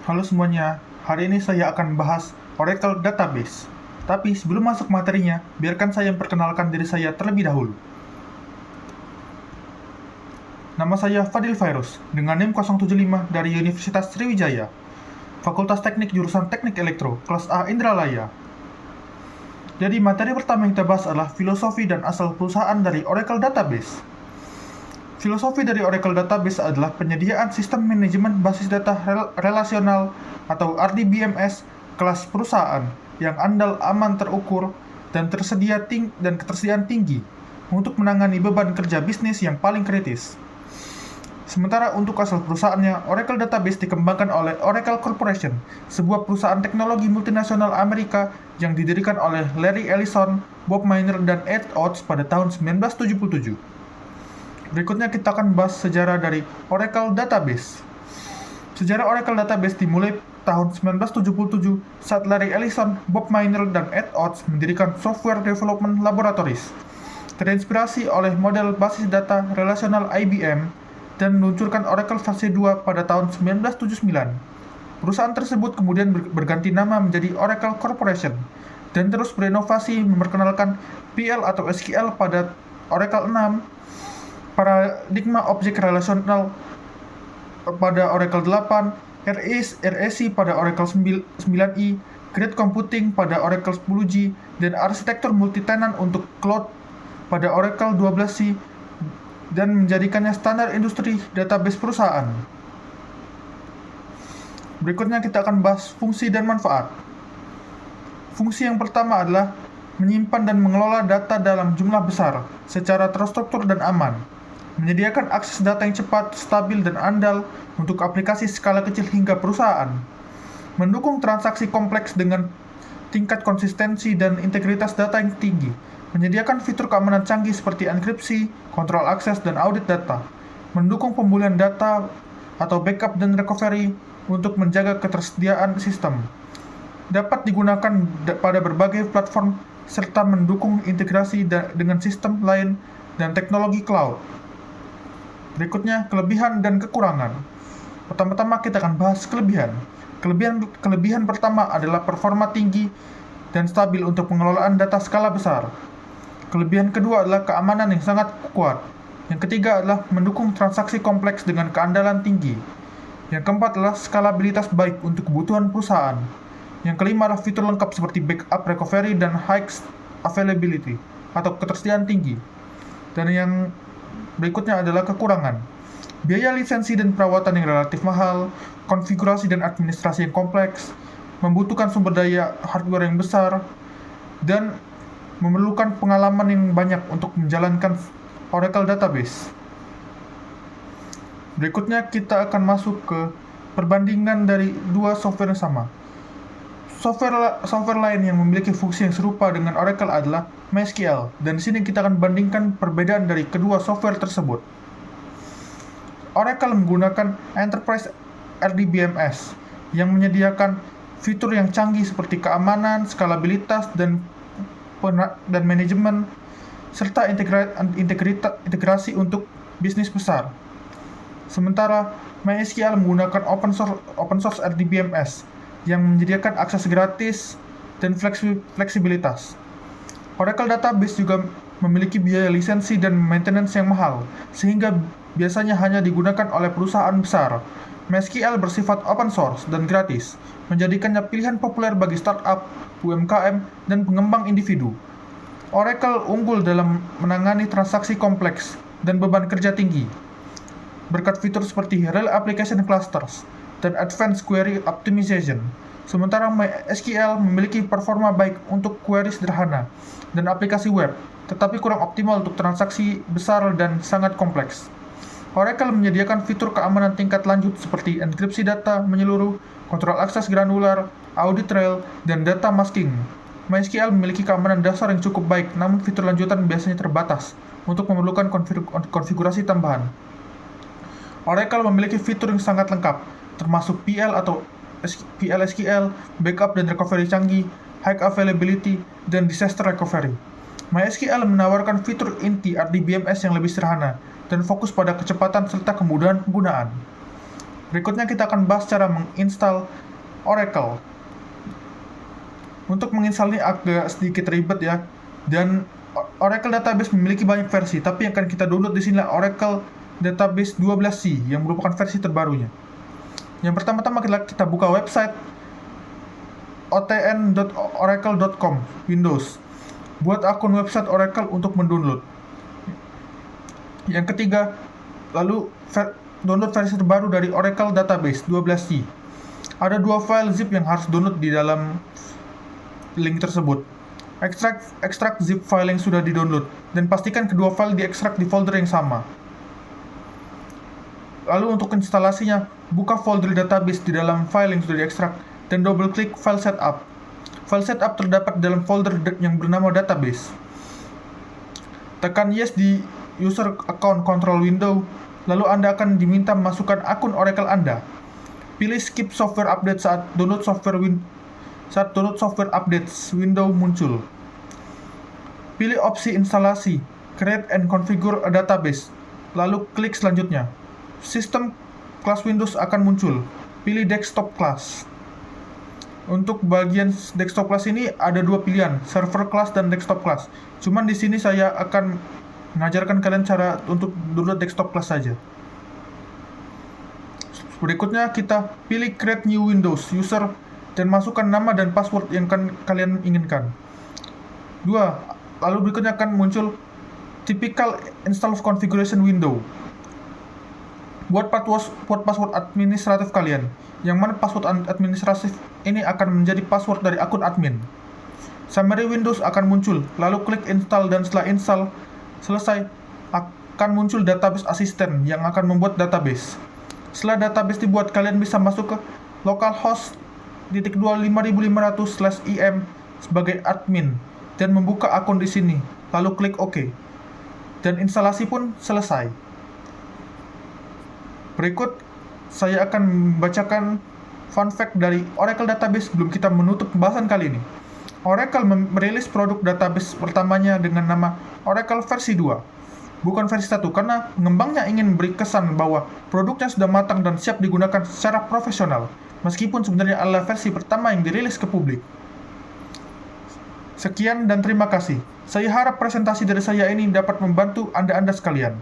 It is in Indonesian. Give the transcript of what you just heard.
Halo semuanya, hari ini saya akan bahas Oracle Database. Tapi sebelum masuk materinya, biarkan saya memperkenalkan diri saya terlebih dahulu. Nama saya Fadil Virus, dengan NIM 075 dari Universitas Sriwijaya, Fakultas Teknik jurusan Teknik Elektro, kelas A Indralaya. Jadi materi pertama yang kita bahas adalah filosofi dan asal perusahaan dari Oracle Database. Filosofi dari Oracle Database adalah penyediaan sistem manajemen basis data relasional atau RDBMS kelas perusahaan yang andal, aman, terukur, dan ketersediaan tinggi untuk menangani beban kerja bisnis yang paling kritis. Sementara untuk asal perusahaannya, Oracle Database dikembangkan oleh Oracle Corporation, sebuah perusahaan teknologi multinasional Amerika yang didirikan oleh Larry Ellison, Bob Miner, dan Ed Oates pada tahun 1977. Berikutnya kita akan bahas sejarah dari Oracle Database. Sejarah Oracle Database dimulai tahun 1977 saat Larry Ellison, Bob Miner, dan Ed Oates mendirikan Software Development Laboratories. Terinspirasi oleh model basis data relasional IBM dan meluncurkan Oracle versi 2 pada tahun 1979. Perusahaan tersebut kemudian berganti nama menjadi Oracle Corporation dan terus berinovasi memperkenalkan PL atau SQL pada Oracle 6, paradigma objek relasional pada Oracle 8, RAC pada Oracle 9i, Grid Computing pada Oracle 10G, dan arsitektur multi-tenant untuk cloud pada Oracle 12c, dan menjadikannya standar industri database perusahaan. Berikutnya kita akan bahas fungsi dan manfaat. Fungsi yang pertama adalah menyimpan dan mengelola data dalam jumlah besar, secara terstruktur dan aman. Menyediakan akses data yang cepat, stabil, dan andal untuk aplikasi skala kecil hingga perusahaan. Mendukung transaksi kompleks dengan tingkat konsistensi dan integritas data yang tinggi. Menyediakan fitur keamanan canggih seperti enkripsi, kontrol akses, dan audit data. Mendukung pemulihan data atau backup dan recovery untuk menjaga ketersediaan sistem. Dapat digunakan pada berbagai platform serta mendukung integrasi dengan sistem lain dan teknologi cloud. Berikutnya, kelebihan dan kekurangan. Pertama-tama kita akan bahas kelebihan. Kelebihan pertama adalah performa tinggi dan stabil untuk pengelolaan data skala besar. Kelebihan kedua adalah keamanan yang sangat kuat. Yang ketiga adalah mendukung transaksi kompleks dengan keandalan tinggi. Yang keempat adalah skalabilitas baik untuk kebutuhan perusahaan. Yang kelima adalah fitur lengkap seperti backup recovery dan high availability atau ketersediaan tinggi. Dan yang berikutnya adalah kekurangan. Biaya lisensi dan perawatan yang relatif mahal, konfigurasi dan administrasi yang kompleks, membutuhkan sumber daya hardware yang besar, dan memerlukan pengalaman yang banyak untuk menjalankan Oracle Database. Berikutnya kita akan masuk ke perbandingan dari dua software yang sama. Software lain yang memiliki fungsi yang serupa dengan Oracle adalah MySQL, dan di sini kita akan bandingkan perbedaan dari kedua software tersebut. Oracle menggunakan Enterprise RDBMS yang menyediakan fitur yang canggih seperti keamanan, skalabilitas, dan manajemen, serta integrasi untuk bisnis besar. Sementara MySQL menggunakan open source RDBMS yang menyediakan akses gratis dan fleksibilitas. Oracle Database juga memiliki biaya lisensi dan maintenance yang mahal, sehingga biasanya hanya digunakan oleh perusahaan besar. MySQL bersifat open source dan gratis, menjadikannya pilihan populer bagi startup, UMKM, dan pengembang individu. Oracle unggul dalam menangani transaksi kompleks dan beban kerja tinggi, berkat fitur seperti Real Application Clusters dan Advanced Query Optimization. Sementara MySQL memiliki performa baik untuk query sederhana dan aplikasi web, tetapi kurang optimal untuk transaksi besar dan sangat kompleks. Oracle menyediakan fitur keamanan tingkat lanjut seperti enkripsi data menyeluruh, kontrol akses granular, audit trail, dan data masking. MySQL memiliki keamanan dasar yang cukup baik, namun fitur lanjutan biasanya terbatas untuk memerlukan konfigurasi tambahan. Oracle memiliki fitur yang sangat lengkap, termasuk PL/SQL, backup dan recovery canggih, high availability, dan disaster recovery. MySQL menawarkan fitur inti RDBMS yang lebih sederhana dan fokus pada kecepatan serta kemudahan penggunaan. Berikutnya kita akan bahas cara menginstal Oracle. Untuk menginstal ini agak sedikit ribet ya, dan Oracle Database memiliki banyak versi, tapi yang akan kita download di sini adalah Oracle Database 12c yang merupakan versi terbarunya. Yang pertama-tama kita buka website otn.oracle.com Windows. Buat akun website Oracle untuk mendownload. Yang ketiga, lalu download versi terbaru dari Oracle Database 12c. Ada 2 file zip yang harus download di dalam link tersebut. Ekstrak zip file yang sudah di-download, dan pastikan kedua file diekstrak di folder yang sama. Lalu untuk instalasinya, buka folder database di dalam file yang sudah diekstrak, dan double-klik file setup. File setup terdapat dalam folder yang bernama database. Tekan yes di user account control window, lalu Anda akan diminta memasukkan akun Oracle Anda. Pilih skip software update saat download software updates window muncul. Pilih opsi instalasi, create and configure a database, lalu klik selanjutnya. Sistem kelas Windows akan muncul. Pilih desktop class. Untuk bagian desktop class ini ada 2 pilihan, server class dan desktop class. Cuman di sini saya akan mengajarkan kalian cara untuk download desktop class saja. Berikutnya kita pilih create new Windows user dan masukkan nama dan password yang kalian inginkan. 2. Lalu berikutnya akan muncul typical install configuration window. Buat password administratif kalian, yang mana password administratif ini akan menjadi password dari akun admin. Summary Windows akan muncul, lalu klik install, dan setelah install selesai akan muncul database assistant yang akan membuat database. Setelah database dibuat, kalian bisa masuk ke localhost 25500/im sebagai admin dan membuka akun di sini, lalu klik OK. Dan instalasi pun selesai. Berikut saya akan membacakan fun fact dari Oracle Database sebelum kita menutup pembahasan kali ini. Oracle merilis produk database pertamanya dengan nama Oracle versi 2, bukan versi 1, karena pengembangnya ingin memberi kesan bahwa produknya sudah matang dan siap digunakan secara profesional, meskipun sebenarnya adalah versi pertama yang dirilis ke publik. Sekian dan terima kasih. Saya harap presentasi dari saya ini dapat membantu Anda sekalian.